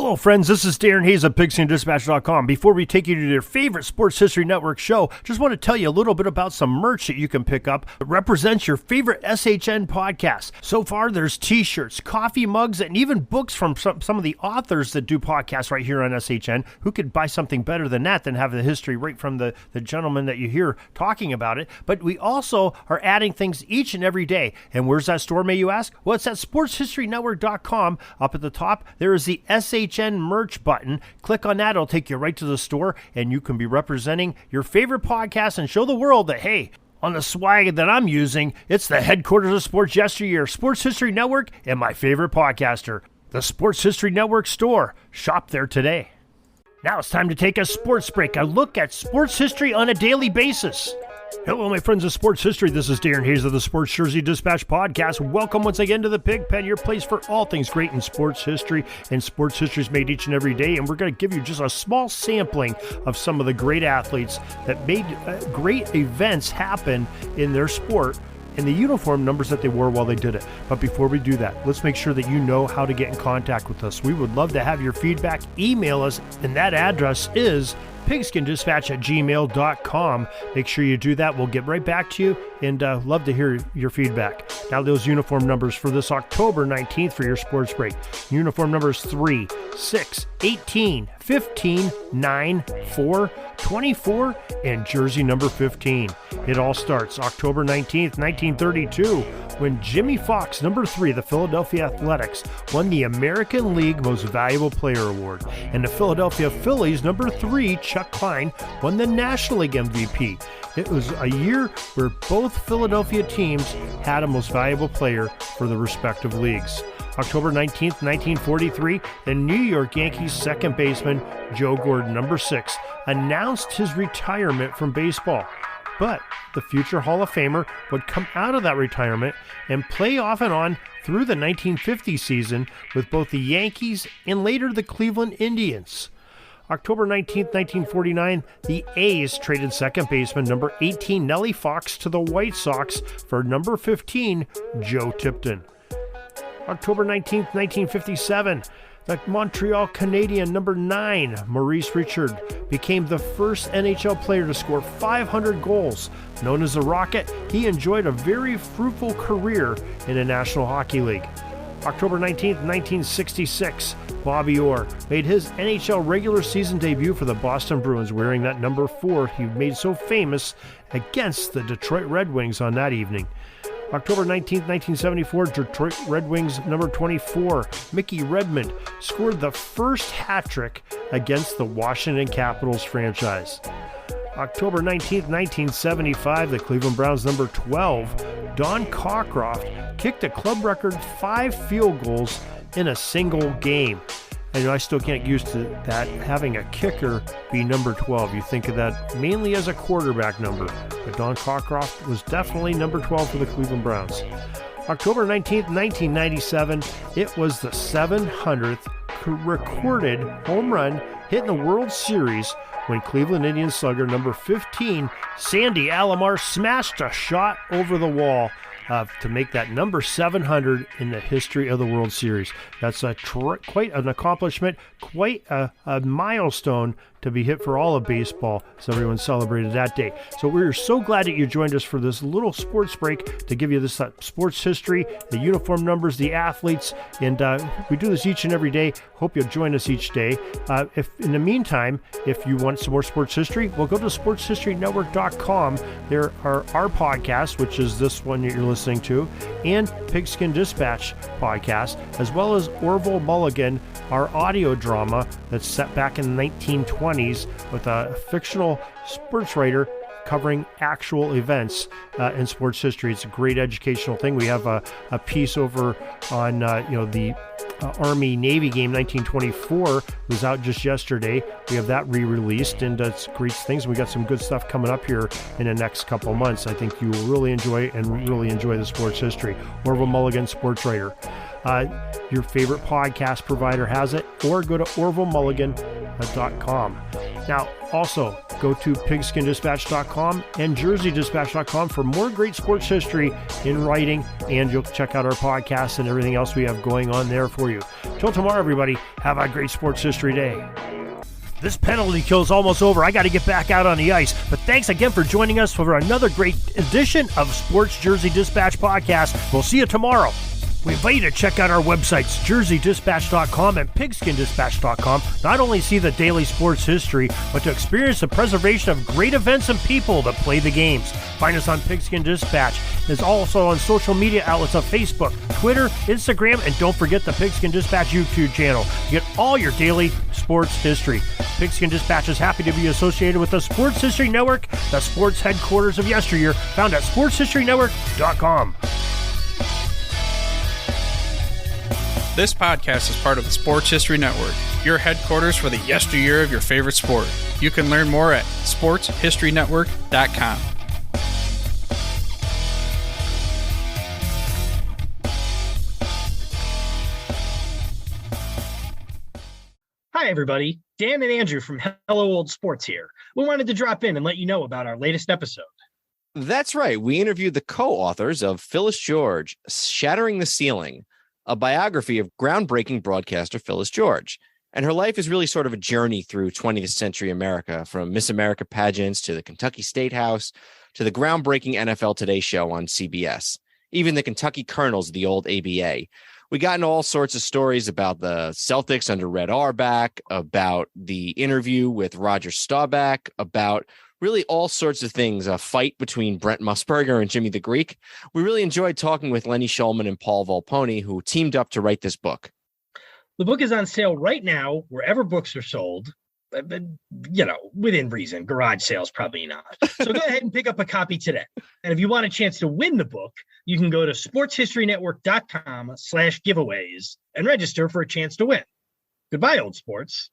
Hello, friends. This is Darren Hayes of Pigskin.com. Before we take you to your favorite Sports History Network show, just want to tell you a little bit about some merch that you can pick up that represents your favorite SHN podcast. So far, there's t-shirts, coffee mugs, and even books from some of the authors that do podcasts right here on SHN. Who could buy something better than that, than have the history right from the gentleman that you hear talking about it? But we also are adding things each and every day. And where's that store, may you ask? Well, it's at SportsHistoryNetwork.com. Up at the top, there is the SHN merch button. Click on that. It'll take you right to the store, and you can be representing your favorite podcast and show the world that, hey, on the swag that I'm using, it's the headquarters of sports yesteryear, Sports History Network, and my favorite podcaster, the Sports History Network store. Shop there today. Now it's time to take a sports break, a look at sports history on a daily basis. Hello, my friends of sports history. This is Darren Hayes of the Sports Jersey Dispatch podcast. Welcome once again to the Pig Pen, your place for all things great in sports history. And sports history is made each and every day. And we're going to give you just a small sampling of some of the great athletes that made great events happen in their sport and the uniform numbers that they wore while they did it. But before we do that, let's make sure that you know how to get in contact with us. We would love to have your feedback. Email us, and that address is pigskindispatch@gmail.com. Make sure you do that. We'll get right back to you, and love to hear your feedback. Now, those uniform numbers for this October 19th for your sports break. Uniform numbers 3, 6, 18, 15, 9, 4, 24, and jersey number 15. It all starts October 19th, 1932, when Jimmy Fox, number 3, the Philadelphia Athletics, won the American League Most Valuable Player Award. And the Philadelphia Phillies, number 3, Chuck Klein, won the National League MVP. It was a year where both Philadelphia teams had a Most Valuable Player for the respective leagues. October 19th, 1943, the New York Yankees second baseman Joe Gordon, number 6, announced his retirement from baseball. But the future Hall of Famer would come out of that retirement and play off and on through the 1950 season with both the Yankees and later the Cleveland Indians. October 19th, 1949, the A's traded second baseman number 18 Nellie Fox to the White Sox for number 15 Joe Tipton. October 19th, 1957, the Montreal Canadian number 9, Maurice Richard, became the first NHL player to score 500 goals. Known as the Rocket, he enjoyed a very fruitful career in the National Hockey League. October 19th, 1966, Bobby Orr made his NHL regular season debut for the Boston Bruins, wearing that number 4 he made so famous against the Detroit Red Wings on that evening. October 19th, 1974, Detroit Red Wings number 24, Mickey Redmond, scored the first hat trick against the Washington Capitals franchise. October 19th, 1975, the Cleveland Browns number 12, Don Cockcroft, kicked a club record 5 field goals in a single game. And I still can't get used to that, having a kicker be number 12. You think of that mainly as a quarterback number, but Don Cockcroft was definitely number 12 for the Cleveland Browns. October 19th, 1997, it was the 700th recorded home run hit in the World Series when Cleveland Indians slugger number 15, Sandy Alomar, smashed a shot over the wall to make that number 700 in the history of the World Series. That's quite an accomplishment, quite a milestone to be hit for all of baseball, so everyone celebrated that day. So we're so glad that you joined us for this little sports break to give you this sports history, the uniform numbers, the athletes, and we do this each and every day. Hope you'll join us each day. If in the meantime, if you want some more sports history, well, go to SportsHistoryNetwork.com. There are our podcasts, which is this one that you're listening to, and Pigskin Dispatch podcast, as well as Orville Mulligan, our audio drama that's set back in the 1920s with a fictional sports writer covering actual events in sports history. It's a great educational thing. We have a piece over on the Army-Navy game 1924 was out just yesterday. We have that re-released, and it's great things. We got some good stuff coming up here in the next couple months. I think you will really enjoy the sports history. Orville Mulligan, sports writer. Your favorite podcast provider has it, or go to orvillemulligan.com. Now, also, go to pigskindispatch.com and jerseydispatch.com for more great sports history in writing, and you'll check out our podcasts and everything else we have going on there for you. Till tomorrow, everybody, have a great sports history day. This penalty kill is almost over. I got to get back out on the ice. But thanks again for joining us for another great edition of Sports Jersey Dispatch Podcast. We'll see you tomorrow. We invite you to check out our websites, jerseydispatch.com and pigskindispatch.com. Not only see the daily sports history, but to experience the preservation of great events and people that play the games. Find us on Pigskin Dispatch. It's also on social media outlets of Facebook, Twitter, Instagram, and don't forget the Pigskin Dispatch YouTube channel. You get all your daily sports history. Pigskin Dispatch is happy to be associated with the Sports History Network, the sports headquarters of yesteryear, found at sportshistorynetwork.com. This podcast is part of the Sports History Network, your headquarters for the yesteryear of your favorite sport. You can learn more at sportshistorynetwork.com. Hi, everybody. Dan and Andrew from Hello Old Sports here. We wanted to drop in and let you know about our latest episode. That's right. We interviewed the co-authors of Phyllis George, Shattering the Ceiling, a biography of groundbreaking broadcaster Phyllis George. And her life is really sort of a journey through 20th century America, from Miss America pageants to the Kentucky State House to the groundbreaking NFL Today show on CBS, even the Kentucky Colonels of the old ABA. We got into all sorts of stories about the Celtics under Red Auerbach, about the interview with Roger Staubach, about really all sorts of things, a fight between Brent Musburger and Jimmy the Greek. We really enjoyed talking with Lenny Shulman and Paul Volpone, who teamed up to write this book. The book is on sale right now, wherever books are sold. Within reason. Garage sales, probably not. So go ahead and pick up a copy today. And if you want a chance to win the book, you can go to sportshistorynetwork.com/giveaways and register for a chance to win. Goodbye, old sports.